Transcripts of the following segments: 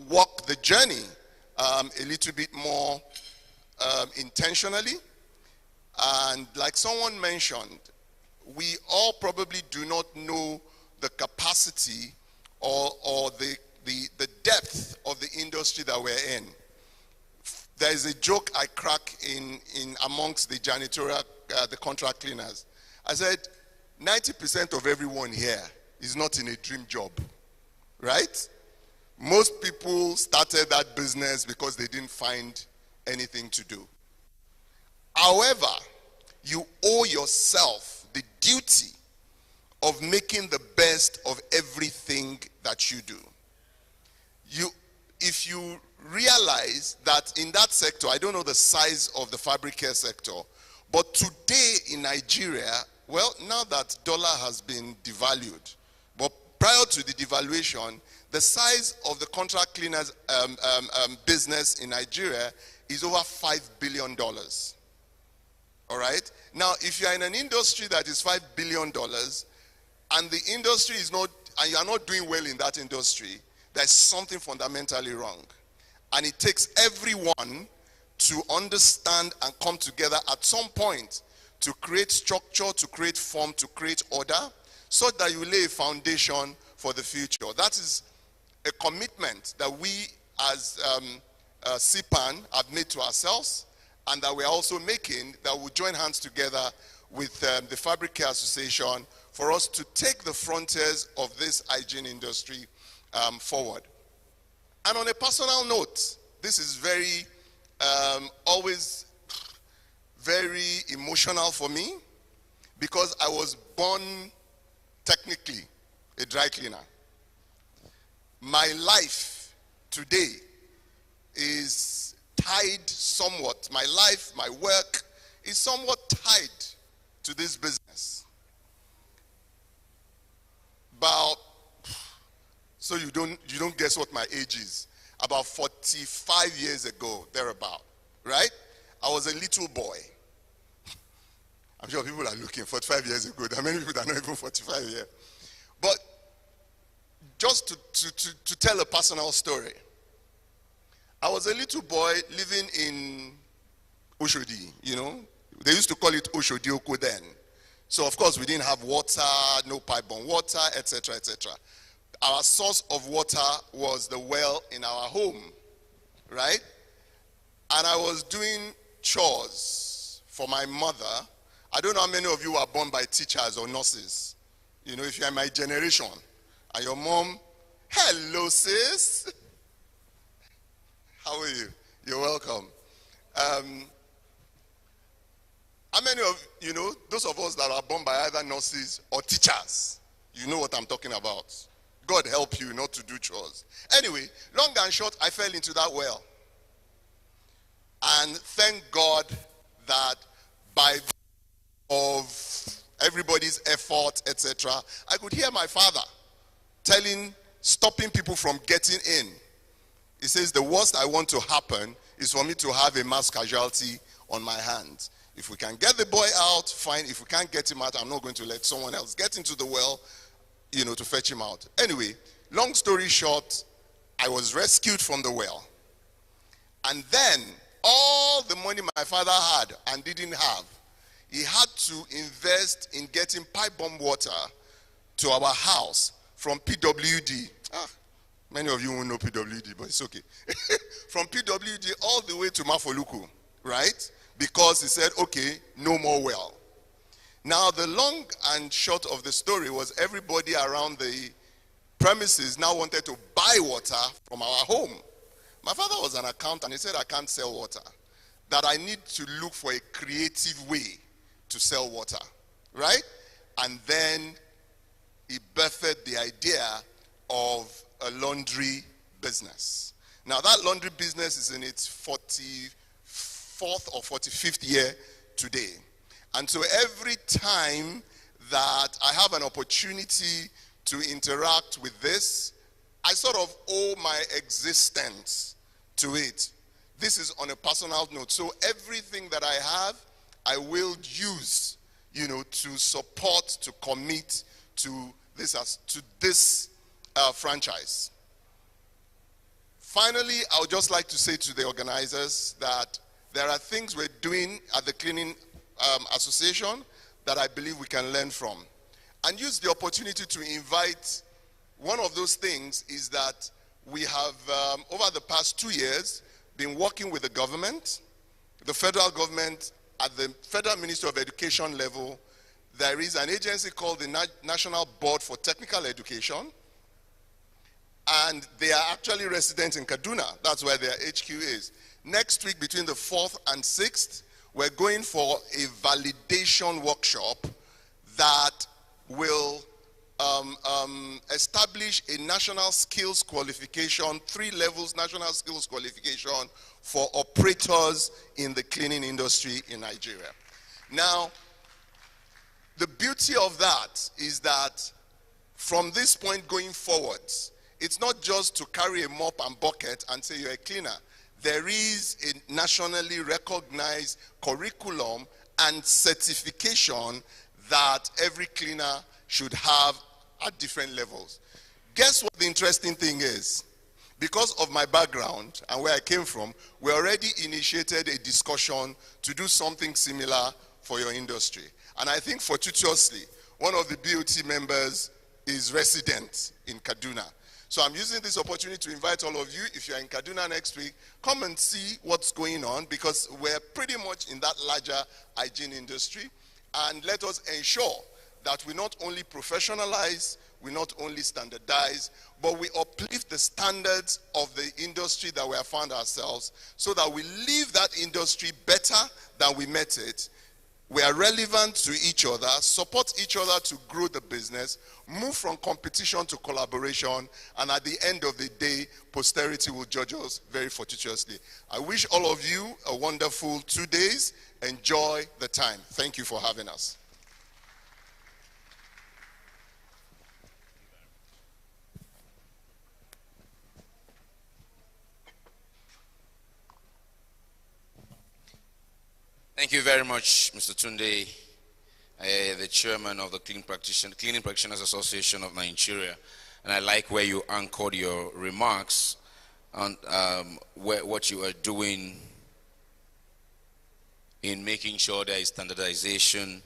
walk the journey a little bit more intentionally. And like someone mentioned, we all probably do not know the capacity or the depth of the industry that we're in. There is a joke I crack in amongst the janitorial, the contract cleaners. I said, 90% of everyone here is not in a dream job, right? Most people started that business because they didn't find anything to do. However, you owe yourself the duty of making the best of everything that you do. If you realize that in that sector, I don't know the size of the fabric care sector, but today in Nigeria, well, now that dollar has been devalued, but prior to the devaluation, the size of the contract cleaners business in Nigeria is over $5 billion. All right? Now, if you are in an industry that is $5 billion, and the industry is not, and you are not doing well in that industry, there's something fundamentally wrong. And it takes everyone to understand and come together at some point to create structure, to create form, to create order, so that you lay a foundation for the future. That is a commitment that we as CPAN have made to ourselves, and that we're also making, that we'll join hands together with the Fabric Care Association for us to take the frontiers of this hygiene industry forward. And on a personal note, this is very, always very emotional for me, because I was born technically a dry cleaner. My life today is tied somewhat, my life, my work is somewhat tied to this business. So you don't guess what my age is. About 45 years ago, thereabout, right? I was a little boy. I'm sure people are looking, 45 years ago. There are many people that are not even 45 years. But just to tell a personal story, I was a little boy living in Oshodi, you know. They used to call it Oshodioko then. So, of course, we didn't have water, no pipe-borne water, etc., etc. Our source of water was the well in our home, right? And I was doing chores for my mother. I don't know how many of you are born by teachers or nurses. You know, if you're in my generation, and your mom, hello, sis. How are you? You're welcome. How many of you know, those of us that are born by either nurses or teachers, you know what I'm talking about. God help you not to do chores. Anyway, long and short, I fell into that well. And thank God that by of everybody's effort, etc., I could hear my father stopping people from getting in. He says, the worst I want to happen is for me to have a mass casualty on my hands. If we can get the boy out, fine. If we can't get him out, I'm not going to let someone else get into the well, you know, to fetch him out. Anyway, long story short, I was rescued from the well. And then, all the money my father had and didn't have, he had to invest in getting pipe-borne water to our house from PWD. Many of you won't know PWD, but it's okay. From PWD all the way to Mafoluku, right? Because he said, okay, no more well. Now, the long and short of the story was everybody around the premises now wanted to buy water from our home. My father was an accountant. He said, I can't sell water. That I need to look for a creative way to sell water, right? And then he birthed the idea of a laundry business. Now, that laundry business is in its 44th or 45th year today. And so every time that I have an opportunity to interact with this, I sort of owe my existence to it. This is on a personal note. So everything that I have, I will use, you know, to support, to commit to this franchise. Finally, I would just like to say to the organizers that there are things we're doing at the Cleaning Association that I believe we can learn from. And use the opportunity to invite, one of those things is that we have, over the past 2 years, been working with the government, the federal government. At the Federal Ministry of Education level, there is an agency called the National Board for Technical Education, and they are actually resident in Kaduna. That's where their HQ is. Next week, between the 4th and 6th, we're going for a validation workshop that will establish a national skills qualification, 3 levels national skills qualification for operators in the cleaning industry in Nigeria. Now, the beauty of that is that from this point going forwards, it's not just to carry a mop and bucket and say you're a cleaner. There is a nationally recognized curriculum and certification that every cleaner should have at different levels. Guess what the interesting thing is? Because of my background and where I came from, we already initiated a discussion to do something similar for your industry. And I think fortuitously, one of the BOT members is resident in Kaduna. So I'm using this opportunity to invite all of you, if you're in Kaduna next week, come and see what's going on, because we're pretty much in that larger hygiene industry. And let us ensure that we not only professionalize, we not only standardize, but we uplift the standards of the industry that we have found ourselves, so that we leave that industry better than we met it. We are relevant to each other, support each other to grow the business, move from competition to collaboration, and at the end of the day, posterity will judge us very fortuitously. I wish all of you a wonderful 2 days. Enjoy the time. Thank you for having us. Thank you very much, Mr. Tunde, the chairman of the Cleaning Practitioners Association of Nigeria. And I like where you anchored your remarks on what you are doing in making sure there is standardization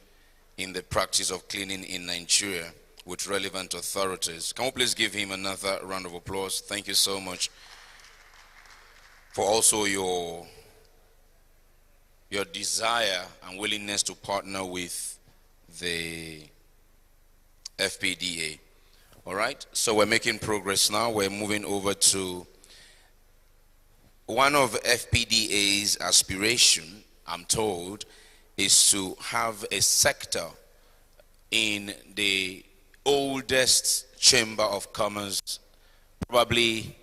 in the practice of cleaning in Nigeria with relevant authorities. Can we please give him another round of applause? Thank you so much for also your desire and willingness to partner with the FPDA. All right, so we're making progress now. We're moving over to one of FPDA's aspiration, I'm told, is to have a sector in the oldest chamber of commerce, probably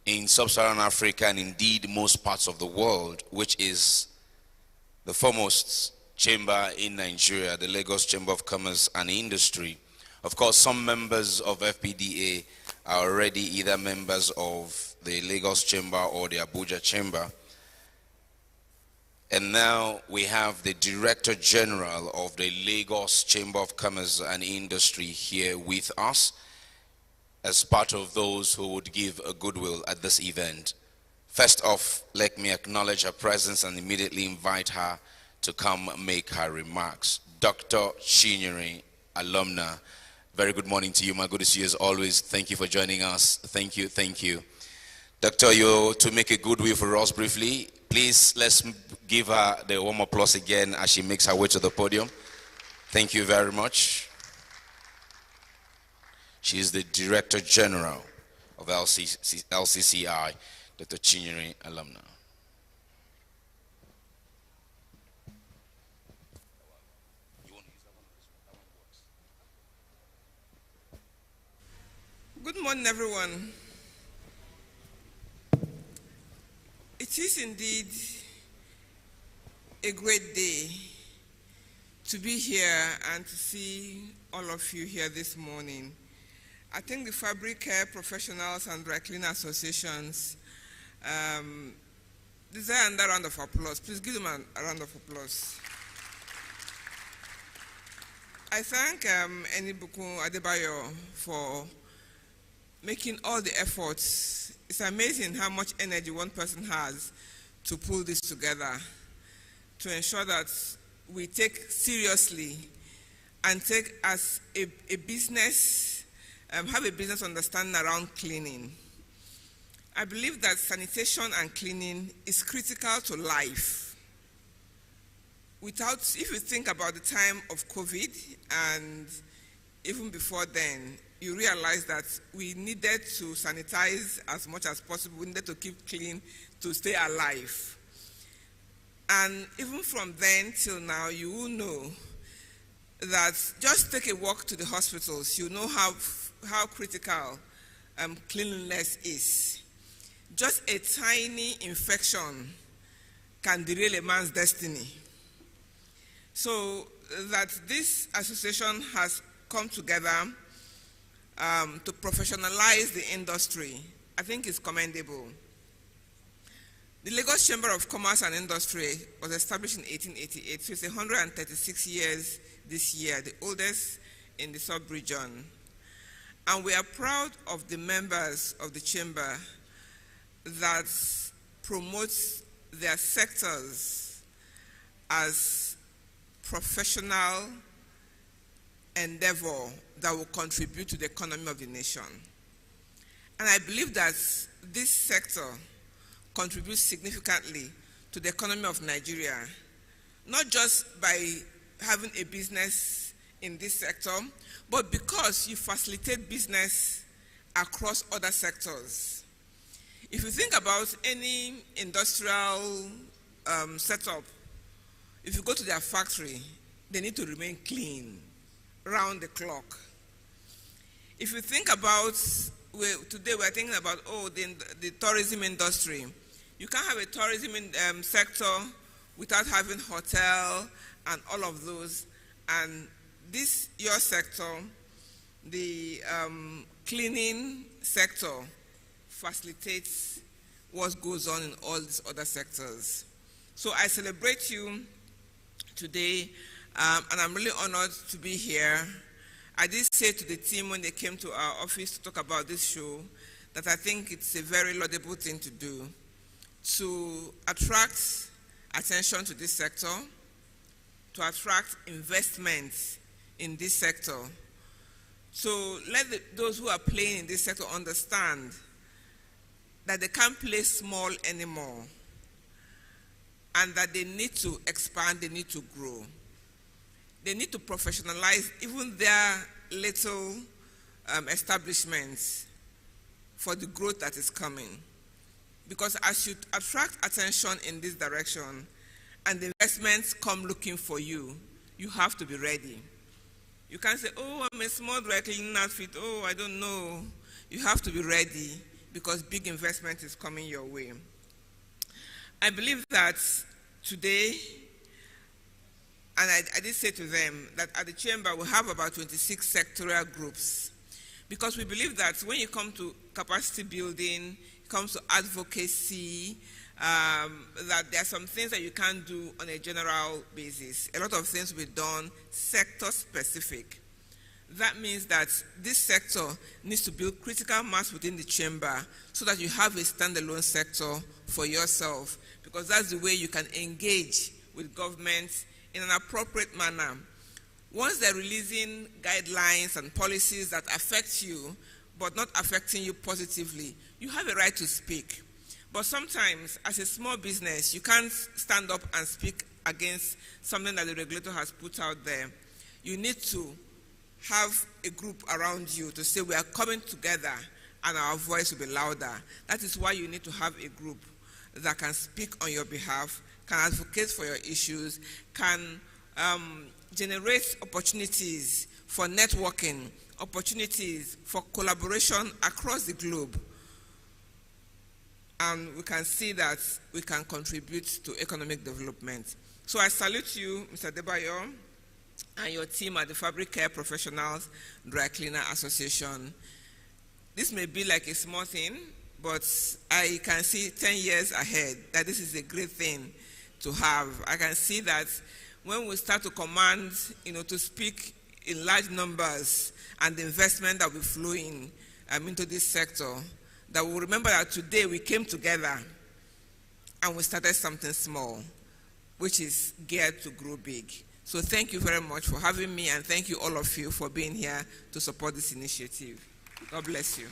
in sub-Saharan Africa and indeed most parts of the world, which is the foremost chamber in Nigeria, the Lagos Chamber of Commerce and Industry. Of course, some members of FPDA are already either members of the Lagos Chamber or the Abuja Chamber. And now we have the Director General of the Lagos Chamber of Commerce and Industry here with us as part of those who would give a goodwill at this event. First off, let me acknowledge her presence and immediately invite her to come make her remarks. Dr. Chinyere Alumna, very good morning to you. My good to see you as always. Thank you for joining us. Thank you, thank you. Dr. You to make a goodwill for us briefly, please let's give her the warm applause again as she makes her way to the podium. Thank you very much. She is the Director General of LCCI. Dr. Chinyere Alumna. Good morning, everyone. It is indeed a great day to be here and to see all of you here this morning. I think the Fabric Care Professionals and Dry Cleaner Associations deserve another round of applause. Please give them a round of applause. I thank Enibukun Adebayo for making all the efforts It's amazing how much energy one person has to pull this together, to ensure that we take seriously and take as a business, have a business understanding around cleaning. I believe that sanitation and cleaning is critical to life. If you think about the time of COVID and even before then, you realize that we needed to sanitize as much as possible. We needed to keep clean to stay alive. And even from then till now, you will know that just take a walk to the hospitals, you know how critical cleanliness is. Just a tiny infection can derail a man's destiny. So that this association has come together to professionalize the industry, I think is commendable. The Lagos Chamber of Commerce and Industry was established in 1888, so it's 136 years this year, the oldest in the sub-region. And we are proud of the members of the chamber that promotes their sectors as professional endeavor that will contribute to the economy of the nation. And I believe that this sector contributes significantly to the economy of Nigeria, not just by having a business in this sector, but because you facilitate business across other sectors. If you think about any industrial setup, if you go to their factory, they need to remain clean round the clock. If you think about, today we're thinking about, the tourism industry. You can't have a tourism sector without having hotel and all of those. And this, your sector, the cleaning sector, facilitates what goes on in all these other sectors. So I celebrate you today, and I'm really honored to be here. I did say to the team when they came to our office to talk about this show that I think it's a very laudable thing to do, to attract attention to this sector, to attract investment in this sector. So let those who are playing in this sector understand that they can't play small anymore, and that they need to expand, they need to grow. They need to professionalize even their little establishments for the growth that is coming. Because as you attract attention in this direction and the investments come looking for you, you have to be ready. You can't say, I'm a small dry cleaning outfit, I don't know. You have to be ready because big investment is coming your way. I believe that today, and I did say to them that at the chamber we have about 26 sectoral groups, because we believe that when you come to capacity building, it comes to advocacy, that there are some things that you can't do on a general basis. A lot of things will be done sector specific. That means that this sector needs to build critical mass within the chamber so that you have a standalone sector for yourself, because that's the way you can engage with government in an appropriate manner. Once they're releasing guidelines and policies that affect you, but not affecting you positively, you have a right to speak. But sometimes, as a small business, you can't stand up and speak against something that the regulator has put out there. You need to have a group around you to say we are coming together and our voice will be louder. That is why you need to have a group that can speak on your behalf, can advocate for your issues, can generate opportunities for networking, opportunities for collaboration across the globe. And we can see that we can contribute to economic development. So I salute you, Mr. Debayo, and your team at the Fabric Care Professionals Dry Cleaner Association. This may be like a small thing, but I can see 10 years ahead that this is a great thing to have. I can see that when we start to command, to speak in large numbers and the investment that will flow in into this sector, that we'll remember that today we came together and we started something small, which is geared to grow big. So thank you very much for having me, and thank you all of you for being here to support this initiative. God bless you.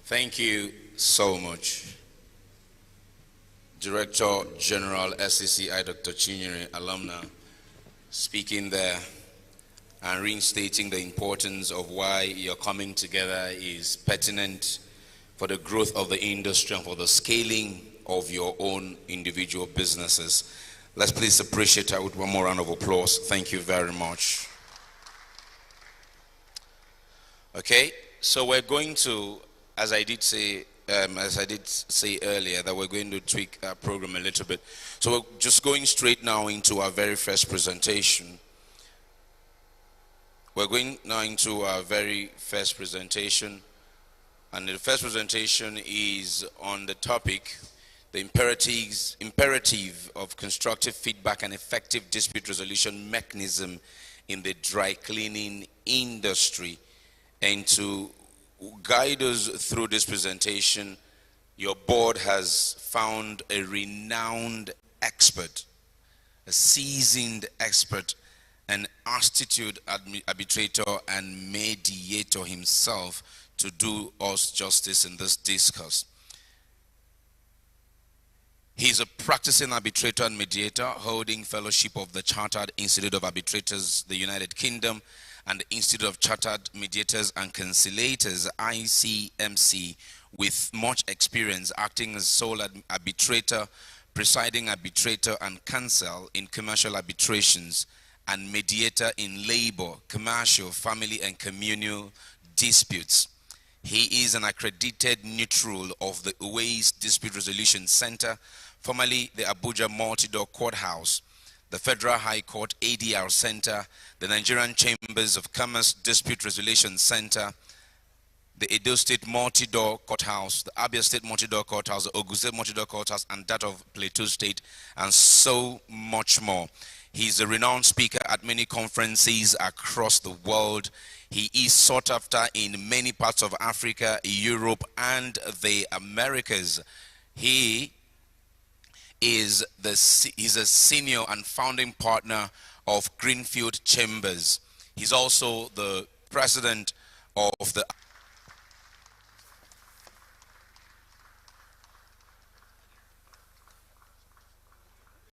Thank you so much. Director General SCCI Dr. Chinyere Alumna speaking there and reinstating the importance of why your coming together is pertinent for the growth of the industry and for the scaling of your own individual businesses. Let's please appreciate her with one more round of applause. Thank you very much. Okay, so we're going to, as I did say earlier, that we're going to tweak our program a little bit. So we're just going straight now into our very first presentation. We're going now into our very first presentation. And the first presentation is on the topic, the imperative of constructive feedback and effective dispute resolution mechanism in the dry cleaning industry. And to guide us through this presentation, your board has found a renowned expert, a seasoned expert, an astute arbitrator and mediator himself to do us justice in this discourse. He's a practicing arbitrator and mediator, holding fellowship of the Chartered Institute of Arbitrators, the United Kingdom, and the Institute of Chartered Mediators and Conciliators, ICMC, with much experience acting as sole arbitrator, presiding arbitrator and counsel in commercial arbitrations, and mediator in labor, commercial, family, and communal disputes. He is an accredited neutral of the Uwais Dispute Resolution Center, formerly the Abuja Multi-Door Courthouse, the Federal High Court ADR Center, the Nigerian Chambers of Commerce Dispute Resolution Center, the Edo State Multi-Door Courthouse, the Abia State Multi-Door Courthouse, the Ogun State Multi-Door Courthouse, and that of Plateau State, and so much more. He's a renowned speaker at many conferences across the world. He is sought after in many parts of Africa, Europe, and the Americas. He's a senior and founding partner of Greenfield Chambers. He's also the president of the